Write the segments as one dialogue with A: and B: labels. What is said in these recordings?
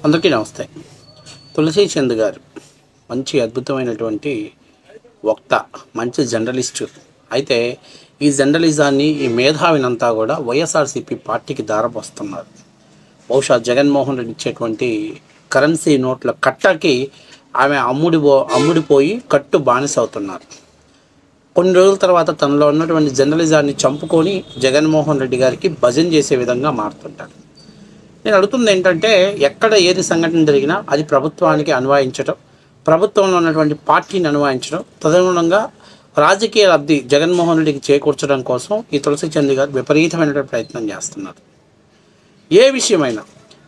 A: అందరికీ నమస్తే. తులసి చంద్ గారు మంచి అద్భుతమైనటువంటి వక్త, మంచి జర్నలిస్టు. అయితే ఈ జర్నలిజాన్ని, ఈ మేధావినంతా కూడా వైఎస్ఆర్సీపీ పార్టీకి దారపోస్తున్నారు. బహుశా జగన్మోహన్ రెడ్డి ఇచ్చేటువంటి కరెన్సీ నోట్ల కట్టకి ఆమె అమ్ముడిపోయి కట్టు బానిస అవుతున్నారు. కొన్ని రోజుల తర్వాత తనలో ఉన్నటువంటి జర్నలిజాన్ని చంపుకొని జగన్మోహన్ రెడ్డి గారికి భజన చేసే విధంగా మారుతుంటారు. నేను అడుగుతుంది ఏంటంటే, ఎక్కడ ఏది సంఘటన జరిగినా అది ప్రభుత్వానికి అన్వయించడం, ప్రభుత్వంలో ఉన్నటువంటి పార్టీని అన్వయించడం, తదనుగుణంగా రాజకీయ లబ్ధి జగన్మోహన్ రెడ్డికి చేకూర్చడం కోసం ఈ తులసి చంద్ గారు విపరీతమైనటువంటి ప్రయత్నం చేస్తున్నారు. ఏ విషయమైనా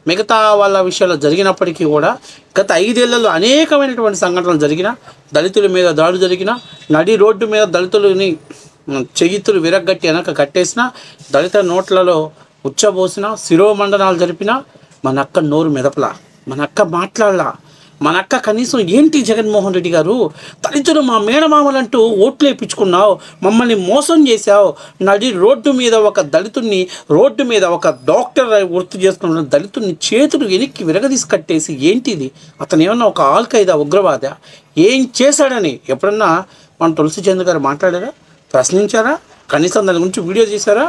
A: మిగతా వాళ్ళ విషయాలు జరిగినప్పటికీ కూడా గత 5 ఏళ్లలో అనేకమైనటువంటి సంఘటనలు జరిగినా, దళితుల మీద దాడులు జరిగినా, నడి రోడ్డు మీద దళితులని చెయ్యితులు విరగ్గట్టి వెనక కట్టేసినా, దళిత నోట్లలో ఉచ్చబోసిన, శిరోమండనాలు జరిపినా, మన అక్క నోరు మెదపలా, మన అక్క మాట్లాడలా. మన అక్క కనీసం ఏంటి జగన్మోహన్ రెడ్డి గారు, దళితులు మా మేనమామలంటూ ఓట్లు వేయించుకున్నావు, మమ్మల్ని మోసం చేశావు, నడి రోడ్డు మీద ఒక దళితుడిని, రోడ్డు మీద ఒక డాక్టర్ వృత్తి చేసుకున్న దళితుడిని చేతులు వెనక్కి విరగదీసి కట్టేసి ఏంటిది, అతను ఏమన్నా ఒక ఆల్ఖైదా ఉగ్రవాద, ఏం చేశాడని ఎప్పుడన్నా మన తులసి చంద్ గారు మాట్లాడారా, ప్రశ్నించారా, కనీసం దాని గురించి వీడియో చేశారా?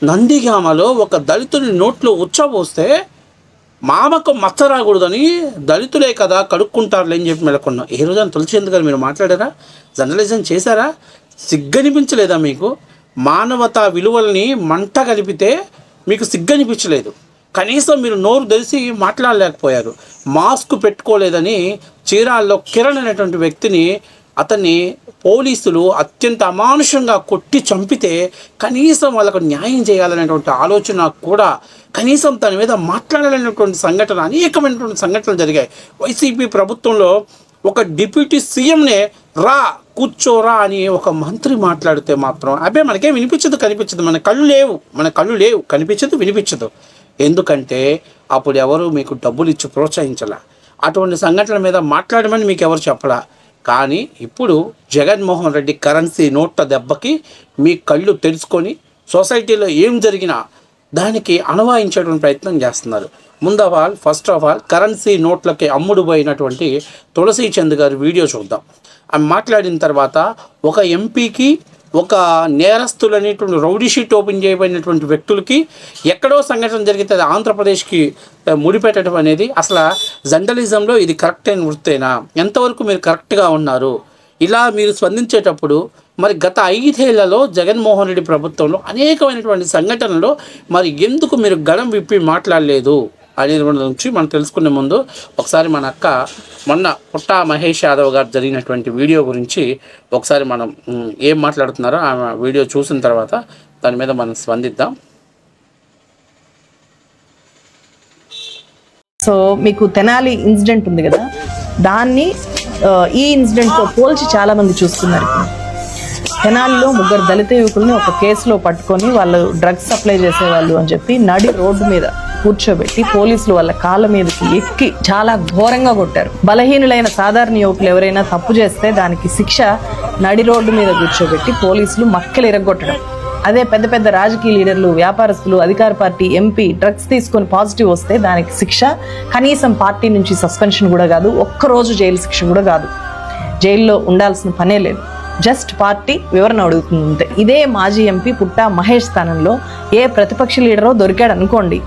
A: నందిగామలో ఒక దళితుని నోట్లో ఉచ్చబోస్తే మామకు మచ్చ రాకూడదని దళితులే కదా కడుక్కుంటారులే అని చెప్పి మెలకున్నాం. ఏ రోజు తులసి చంద్ గారు మీరు మాట్లాడారా? జర్నలిజం చేశారా? సిగ్గనిపించలేదా మీకు? మానవతా విలువల్ని మంట కలిపితే మీకు సిగ్గనిపించలేదు. కనీసం మీరు నోరు తెరిచి మాట్లాడలేకపోయారు. మాస్క్ పెట్టుకోలేదని చీరాల్లో కిరణ్ అనేటువంటి వ్యక్తిని, అతన్ని పోలీసులు అత్యంత అమానుషంగా కొట్టి చంపితే కనీసం వాళ్ళకు న్యాయం చేయాలనేటువంటి ఆలోచన కూడా, కనీసం తన మీద మాట్లాడాలనేటువంటి సంఘటన, అనేకమైనటువంటి సంఘటనలు జరిగాయి. వైసీపీ ప్రభుత్వంలో ఒక డిప్యూటీ సీఎంనే రా కూర్చోరా అని ఒక మంత్రి మాట్లాడితే మాత్రం అబ్బే మనకేం కనిపించదు, మన కళ్ళు లేవు, వినిపించదు. ఎందుకంటే అప్పుడు ఎవరు మీకు డబ్బులు ఇచ్చి ప్రోత్సహించాల, అటువంటి సంఘటనల మీద మాట్లాడమని మీకు ఎవరు చెప్పలా. కానీ ఇప్పుడు జగన్మోహన్ రెడ్డి కరెన్సీ నోట్ల దెబ్బకి మీ కళ్ళు తెలుసుకొని సొసైటీలో ఏం జరిగినా దానికి అనువాయించేటువంటి ప్రయత్నం చేస్తున్నారు. ఫస్ట్ ఆఫ్ ఆల్ కరెన్సీ నోట్లకి అమ్ముడుపోయినటువంటి తులసి చంద్ గారి వీడియో చూద్దాం. ఆమె మాట్లాడిన తర్వాత ఒక ఎంపీకి, ఒక నేరస్తులనేటువంటి రౌడీ షీట్ ఓపెన్ చేయబడినటువంటి వ్యక్తులకి ఎక్కడో సంఘటన జరిగితే అది ఆంధ్రప్రదేశ్కి ముడిపెట్టడం అనేది అసలు జర్నలిజంలో ఇది కరెక్ట్ అయిన వృత్తేనా? ఎంతవరకు మీరు కరెక్ట్గా ఉన్నారు? ఇలా మీరు స్పందించేటప్పుడు మరి గత 5 ఏళ్లలో జగన్మోహన్ రెడ్డి ప్రభుత్వంలో అనేకమైనటువంటి సంఘటనలో మరి ఎందుకు మీరు గళం విప్పి మాట్లాడలేదు అనేది నుంచి మనం తెలుసుకునే ముందు ఒకసారి మన అక్క మొన్న పుట్టా మహేష్ యాదవ్ గారు జరిగినటువంటి వీడియో గురించి ఒకసారి మనం ఏం మాట్లాడుతున్నారో ఆమె వీడియో చూసిన తర్వాత దాని మీద మనం స్పందిద్దాం.
B: సో మీకు తెనాలి ఇన్సిడెంట్ ఉంది కదా, దాన్ని ఈ ఇన్సిడెంట్తో పోల్చి చాలా మంది చూస్తున్నారు. తెనాలిలో 3 దళిత యువకుల్ని ఒక కేసులో పట్టుకొని వాళ్ళు డ్రగ్స్ సప్లై చేసేవాళ్ళు అని చెప్పి నడి రోడ్డు మీద కూర్చోబెట్టి పోలీసులు వాళ్ళ కాళ్ళ మీదకి ఎక్కి చాలా ఘోరంగా కొట్టారు. బలహీనులైన సాధారణ యువకులు ఎవరైనా తప్పు చేస్తే దానికి శిక్ష నడి రోడ్డు మీద కూర్చోబెట్టి పోలీసులు మక్కలు ఇరగొట్టడం. అదే పెద్ద పెద్ద రాజకీయ లీడర్లు, వ్యాపారస్తులు, అధికార పార్టీ ఎంపీ డ్రగ్స్ తీసుకొని పాజిటివ్ వస్తే దానికి శిక్ష కనీసం పార్టీ నుంచి సస్పెన్షన్ కూడా కాదు, ఒక్కరోజు జైలు శిక్ష కూడా కాదు, జైల్లో ఉండాల్సిన పనే లేదు, జస్ట్ పార్టీ వివరణ అడుగుతుంది. ఇదే మాజీ ఎంపీ పుట్టా మహేష్ స్థానంలో ఏ ప్రతిపక్ష లీడరో దొరికాడు అనుకోండి,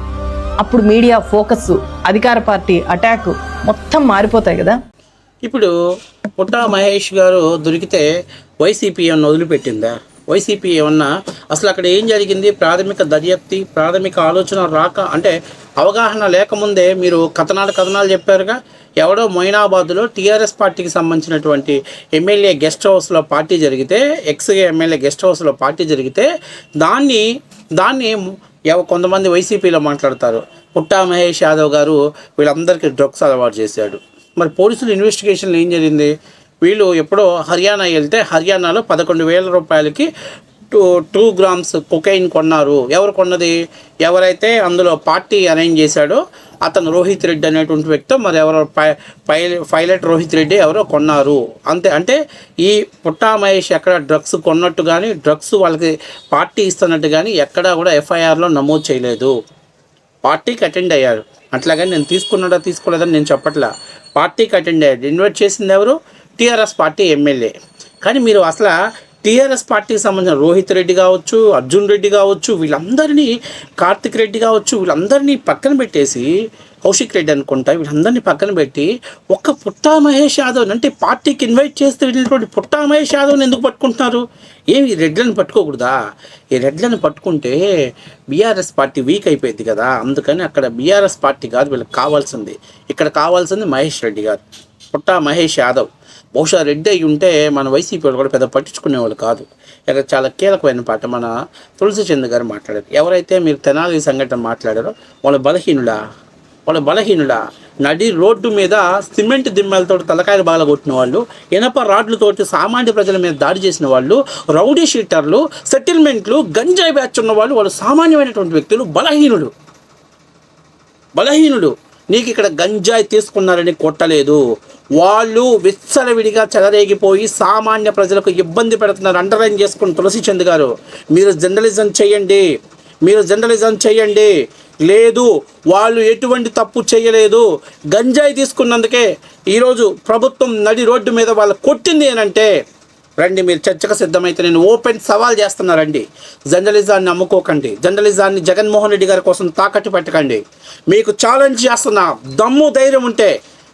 B: అప్పుడు మీడియా ఫోకస్, అధికార పార్టీ అటాక్ మొత్తం మారిపోతాయి కదా.
A: ఇప్పుడు పుట్టా మహేష్ గారు దొరికితే వైసీపీ ఏమన్నా వదిలిపెట్టిందా? వైసీపీ ఏమన్నా అసలు అక్కడ ఏం జరిగింది, ప్రాథమిక దర్యాప్తి, ప్రాథమిక ఆలోచన రాక, అంటే అవగాహన లేకముందే మీరు కథనాలు చెప్పారుగా. ఎవడో మొయినాబాద్లో టీఆర్ఎస్ పార్టీకి సంబంధించినటువంటి ఎమ్మెల్యే గెస్ట్ హౌస్లో పార్టీ జరిగితే, ఎమ్మెల్యే గెస్ట్ హౌస్లో పార్టీ జరిగితే దాన్ని కొంతమంది వైసీపీలో మాట్లాడతారు, పుట్టా మహేష్ యాదవ్ గారు వీళ్ళందరికీ డ్రగ్స్ అలవాటు చేశాడు. మరి పోలీసులు ఇన్వెస్టిగేషన్లో ఏం జరిగింది? వీళ్ళు ఎప్పుడో హర్యానా వెళ్తే హర్యానాలో 11,000 రూపాయలకి 2 grams కొకైన్ కొన్నారు. ఎవరు కొన్నది? ఎవరైతే అందులో పార్టీ అరేంజ్ చేశాడో అతను రోహిత్ రెడ్డి అనేటువంటి వ్యక్తి, మరి ఎవరో పైలట్ రోహిత్ రెడ్డి ఎవరో కొన్నారు అంతే. అంటే ఈ పుట్టా మహేష్ ఎక్కడ డ్రగ్స్ కొన్నట్టు కానీ, డ్రగ్స్ వాళ్ళకి పార్టీ ఇస్తున్నట్టు కానీ ఎక్కడా కూడా ఎఫ్ఐఆర్లో నమోదు చేయలేదు. పార్టీకి అటెండ్ అయ్యాడు. అట్లాగని నేను తీసుకున్నాడా తీసుకోలేదని నేను చెప్పట్లా. పార్టీకి అటెండ్ అయ్యాడు. ఇన్వైట్ చేసింది ఎవరు? TRS party MLA. కానీ మీరు అసలు టీఆర్ఎస్ పార్టీకి సంబంధించిన రోహిత్ రెడ్డి కావచ్చు, అర్జున్ రెడ్డి కావచ్చు, వీళ్ళందరినీ, కార్తిక్ రెడ్డి కావచ్చు, వీళ్ళందరినీ పక్కన పెట్టేసి, కౌశిక్ రెడ్డి అనుకుంటా, వీళ్ళందరినీ పక్కన పెట్టి ఒక్క పుట్టా మహేష్ యాదవ్ అంటే పార్టీకి ఇన్వైట్ చేస్తే వెళ్ళినటువంటి పుట్టా మహేష్ యాదవ్ని ఎందుకు పట్టుకుంటున్నారు? ఏమి ఈ రెడ్లను పట్టుకోకూడదా? ఈ రెడ్లను పట్టుకుంటే బీఆర్ఎస్ పార్టీ వీక్ అయిపోయింది కదా. అందుకని అక్కడ బీఆర్ఎస్ పార్టీ కాదు వీళ్ళకి కావాల్సింది. ఇక్కడ కావాల్సింది మహేష్ రెడ్డి గారు, పుట్టా మహేష్ యాదవ్. బహుశా రెడ్డి అయి ఉంటే మన వైసీపీ వాళ్ళు కూడా పెద్ద పట్టించుకునేవాళ్ళు కాదు. ఇక్కడ చాలా కీలకమైన పాట మన తులసి చంద్ గారు మాట్లాడారు. ఎవరైతే మీరు తెనాలి సంఘటన మాట్లాడారో వాళ్ళ బలహీనుడా నడి రోడ్డు మీద సిమెంట్ దిమ్మలతో తలకాయలు బాగా కొట్టిన వాళ్ళు, ఇనప రాడ్లతోటి సామాన్య ప్రజల మీద దాడి చేసిన వాళ్ళు, రౌడీ షీటర్లు, సెటిల్మెంట్లు, గంజాయి బ్యాచ్ ఉన్న వాళ్ళు సామాన్యమైనటువంటి వ్యక్తులు, బలహీనుడు. నీకు ఇక్కడ గంజాయి తీసుకున్నారని కొట్టలేదు. వాళ్ళు విచ్చలవిడిగా చెలరేగిపోయి సామాన్య ప్రజలకు ఇబ్బంది పెడుతున్నారు. అండర్లైన్ చేసుకుని తులసి చంద్ గారు, మీరు జర్నలిజం చేయండి. లేదు, వాళ్ళు ఎటువంటి తప్పు చేయలేదు. గంజాయి తీసుకున్నందుకే ఈరోజు ప్రభుత్వం నడి రోడ్డు మీద వాళ్ళు కొట్టింది అంటే రండి, మీరు చర్చకు సిద్ధమైతే నేను ఓపెన్ సవాల్ చేస్తున్నారండి. జర్నలిజాన్ని అమ్ముకోకండి. జర్నలిజాన్ని జగన్మోహన్ రెడ్డి గారి కోసం తాకట్టు పెట్టకండి. మీకు ఛాలెంజ్ చేస్తున్నా, దమ్ము ధైర్యం ఉంటే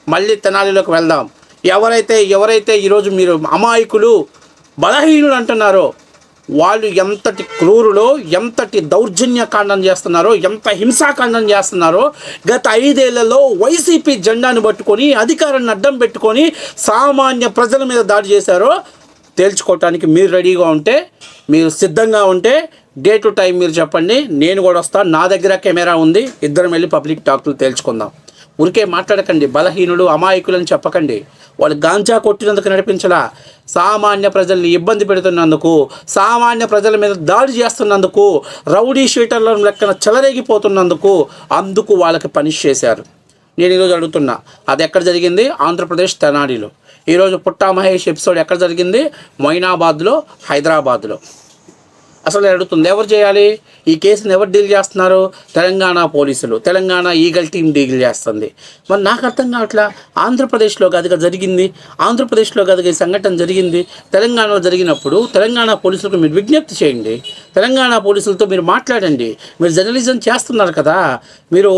A: మళ్ళీ తెనాలిలోకి వెళ్దాం. ఎవరైతే ఈరోజు మీరు అమాయకులు, బలహీనులు అంటున్నారో వాళ్ళు ఎంతటి క్రూరులో, ఎంతటి దౌర్జన్యకాండం చేస్తున్నారో, ఎంత హింసాకాండం చేస్తున్నారో, గత 5 ఏళ్లలో వైసీపీ జెండాను పట్టుకొని, అధికారాన్ని అడ్డం పెట్టుకొని సామాన్య ప్రజల మీద దాడి చేశారో తేల్చుకోవటానికి మీరు రెడీగా ఉంటే, మీరు సిద్ధంగా ఉంటే డే టు టైం మీరు చెప్పండి, నేను కూడా వస్తాను. నా దగ్గర కెమెరా ఉంది, ఇద్దరం వెళ్ళి పబ్లిక్ టాక్లు తేల్చుకుందాం. ఊరికే మాట్లాడకండి. బలహీనులు, అమాయకులు అని చెప్పకండి. వాళ్ళు గాంజా కొట్టినందుకు నడిపించలా, సామాన్య ప్రజల్ని ఇబ్బంది పెడుతున్నందుకు, సామాన్య ప్రజల మీద దాడి చేస్తున్నందుకు, రౌడీ షీటర్ల లెక్కన చెలరేగిపోతున్నందుకు, అందుకు వాళ్ళకి పనిష్ చేశారు. నేను ఈరోజు అడుగుతున్నా, అది ఎక్కడ జరిగింది? ఆంధ్రప్రదేశ్ తెనాలిలో. ఈరోజు పుట్టా మహేష్ ఎపిసోడ్ ఎక్కడ జరిగింది? మొయినాబాద్లో, హైదరాబాద్లో. అసలు అడుగుతుంది, ఎవరు చేయాలి ఈ కేసుని? ఎవరు డీల్ చేస్తున్నారు? తెలంగాణ పోలీసులు, తెలంగాణ ఈగల్ టీం డీల్ చేస్తుంది. మరి నాకు అర్థం కావట్లా. ఆంధ్రప్రదేశ్లో కాదుగా జరిగింది, ఆంధ్రప్రదేశ్లో కాదుగా ఈ సంఘటన జరిగింది. తెలంగాణలో జరిగినప్పుడు తెలంగాణ పోలీసులకు మీరు విజ్ఞప్తి చేయండి, తెలంగాణ పోలీసులతో మీరు మాట్లాడండి. మీరు జర్నలిజం చేస్తున్నారు కదా, మీరు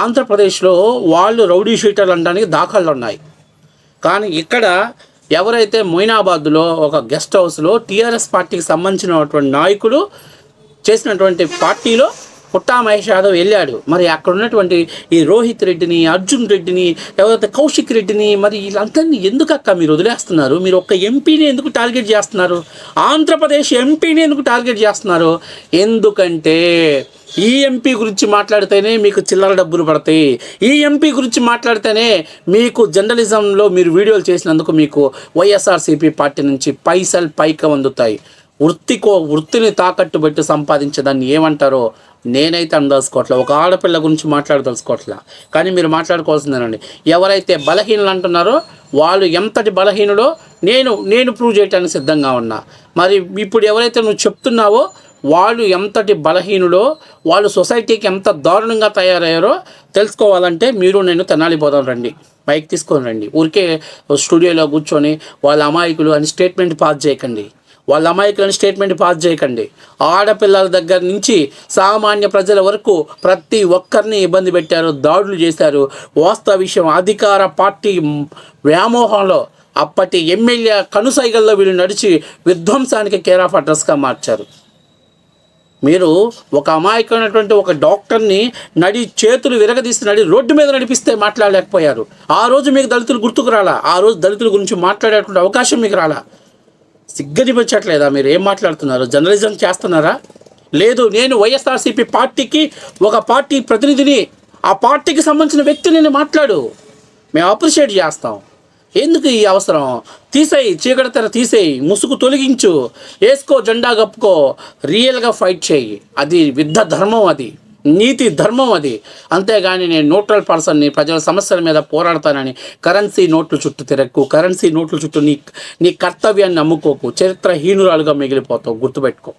A: ఆంధ్రప్రదేశ్లో వాళ్ళు రౌడీ షీటర్లు అనడానికి దాఖలు ఉన్నాయి. కానీ ఇక్కడ ఎవరైతే మొయినాబాద్లో ఒక గెస్ట్ హౌస్లో టీఆర్ఎస్ పార్టీకి సంబంధించినటువంటి నాయకులు చేసినటువంటి పార్టీలో పుట్టా మహేష్ యాదవ్ వెళ్ళాడు. మరి అక్కడ ఉన్నటువంటి ఈ రోహిత్ రెడ్డిని, అర్జున్ రెడ్డిని, ఎవరైతే కౌశిక్ రెడ్డిని, మరి వీళ్ళందరినీ ఎందుకక్క మీరు వదిలేస్తున్నారు? మీరు ఒక్క ఎంపీని ఎందుకు టార్గెట్ చేస్తున్నారు? ఆంధ్రప్రదేశ్ ఎంపీని ఎందుకు టార్గెట్ చేస్తున్నారు? ఎందుకంటే ఈ ఎంపీ గురించి మాట్లాడితేనే మీకు చిల్లర డబ్బులు పడతాయి. ఈ ఎంపీ గురించి మాట్లాడితేనే మీకు జర్నలిజంలో మీరు వీడియోలు చేసినందుకు మీకు వైఎస్ఆర్సీపీ పార్టీ నుంచి పైసలు పైకి అందుతాయి. వృత్తిని తాకట్టు పెట్టి సంపాదించేదాన్ని ఏమంటారో నేనైతే అందలుసుకోవట్లే. ఒక ఆడపిల్ల గురించి మాట్లాడదలుచుకోవట్లే. కానీ మీరు మాట్లాడుకోవాల్సిందేనండి. ఎవరైతే బలహీనులు అంటున్నారో వాళ్ళు ఎంతటి బలహీనుడో నేను ప్రూవ్ చేయడానికి సిద్ధంగా ఉన్నా. మరి ఇప్పుడు ఎవరైతే నువ్వు చెప్తున్నావో వాళ్ళు ఎంతటి బలహీనుడో, వాళ్ళు సొసైటీకి ఎంత దారుణంగా తయారయ్యారో తెలుసుకోవాలంటే మీరు నేను తెనాలి పోదాం రండి, బైక్ తీసుకొని రండి. ఊరికే స్టూడియోలో కూర్చొని వాళ్ళ అమాయకులు అని స్టేట్మెంట్ పాస్ చేయకండి. ఆడపిల్లల దగ్గర నుంచి సామాన్య ప్రజల వరకు ప్రతి ఒక్కరిని ఇబ్బంది పెట్టారు, దాడులు చేశారు. వాస్తవ విషయం, అధికార పార్టీ వ్యామోహంలో అప్పటి ఎమ్మెల్యే కనుసైగల్లో వీళ్ళు నడిచి విధ్వంసానికి కేర్ ఆఫ్ అడ్రస్గా మార్చారు. మీరు ఒక అమాయకమైనటువంటి ఒక డాక్టర్ని చేతులు విరగదీసి రోడ్డు మీద నడిపిస్తే మాట్లాడలేకపోయారు. ఆ రోజు మీకు దళితులు గుర్తుకు రాలా, ఆ రోజు దళితుల గురించి మాట్లాడేటువంటి అవకాశం మీకు రాలా. సిగ్గనిపించట్లేదా? మీరు ఏం మాట్లాడుతున్నారు? జర్నలిజం చేస్తున్నారా? లేదు, నేను వైఎస్ఆర్సీపీ పార్టీకి ఒక పార్టీ ప్రతినిధిని, ఆ పార్టీకి సంబంధించిన వ్యక్తిని మాట్లాడు, మేము అప్రిషియేట్ చేస్తాం. ఎందుకు ఈ అవసరం? తీసేయి, చీకటి తెర తీసేయి, ముసుగు తొలగించు, వేసుకో, జెండా కప్పుకో, రియల్గా ఫైట్ చేయి. అది యుద్ధ ధర్మం, అది నీతి ధర్మం అది. అంతేగాని నేను న్యూట్రల్ పర్సన్ని, ప్రజల సమస్యల మీద పోరాడతానని కరెన్సీ నోట్ల చుట్టూ తిరక్కు, కరెన్సీ నోట్ల చుట్టూ నీ కర్తవ్యాన్ని నమ్ముకోకు, చరిత్రహీనురాలుగా మిగిలిపోతావు. గుర్తుపెట్టుకో.